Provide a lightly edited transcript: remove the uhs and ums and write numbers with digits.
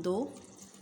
2،